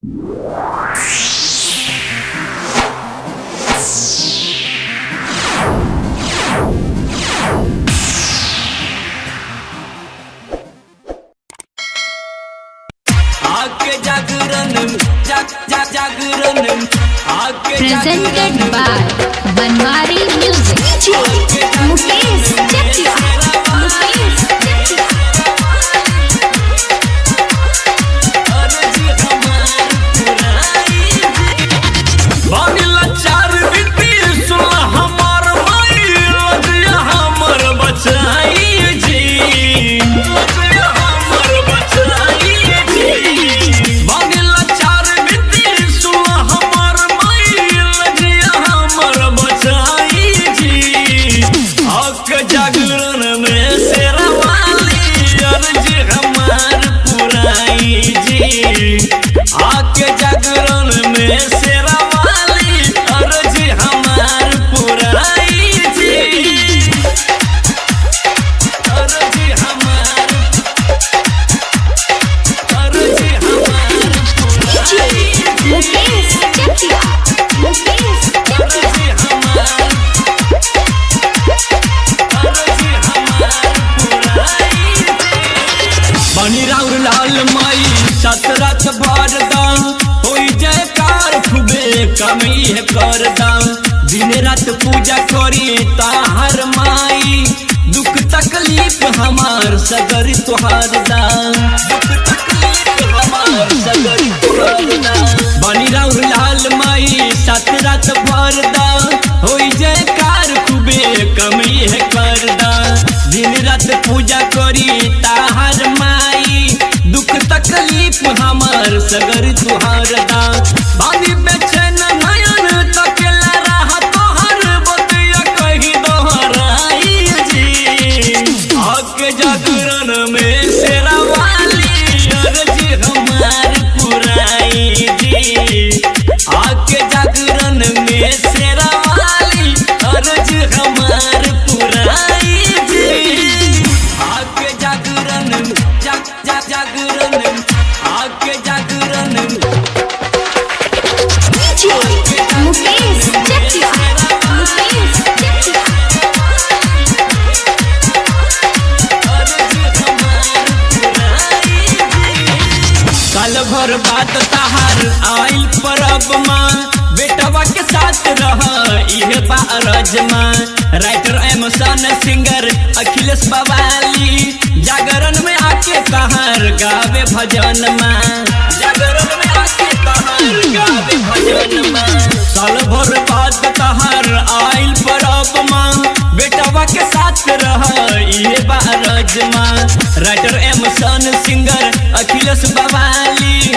आके जागरण जागरण आके presented by Banwari Music. Mukesh Chakia. Mukesh Chakia. जागरण में शेरा वाली अर्ज हमार पुराई जी। आके जागरण में शेरा वाली अर्ज हमार पुराई जी। अर्ज हमार पुराई Mukesh Chakia. Mukesh Chakia. बनी राउर लाल माई सतरत भरदा होई जयकार खूबे कमी है करदा। दिन रात पूजा करी ताहर माई दुख तकलीफ हमार सगर तुहार दा। दुख तकलीफ हमार सगर तुहार दा। बनी राउर लाल माई सतरत भरदा होई जयकार खूबे कमी है करदा। दिन रात पूजा करी ताहर माई दुख तकलीफ हमार सगर तुहार दा। बानी बेचैन नयन तकेला रहा तोहर बतिया कही दोहराई जी। आके जागरण में शेरा वाली अर्ज हमार पुराई जी। आके जागरण में शेरा वाली अर्ज हमार पुराई जी। आके जागरण जागरण आके जागरण Mukesh Chakia. Mukesh Chakia. साल भर बात ताहार आइल परब माँ बेटवा के साथ रह इहे बारज माँ। राइटर एमसन सिंगर अखिलेश बवाली जागरण में आके ताहार गावे भजन माँ। जागरण में आके ताहार गावे भजन माँ। साल भर बात ताहार आइल परब माँ बेटवा के साथ रह इहे बारज माँ। राइटर एमसन सिंगर अखिलेश बवाली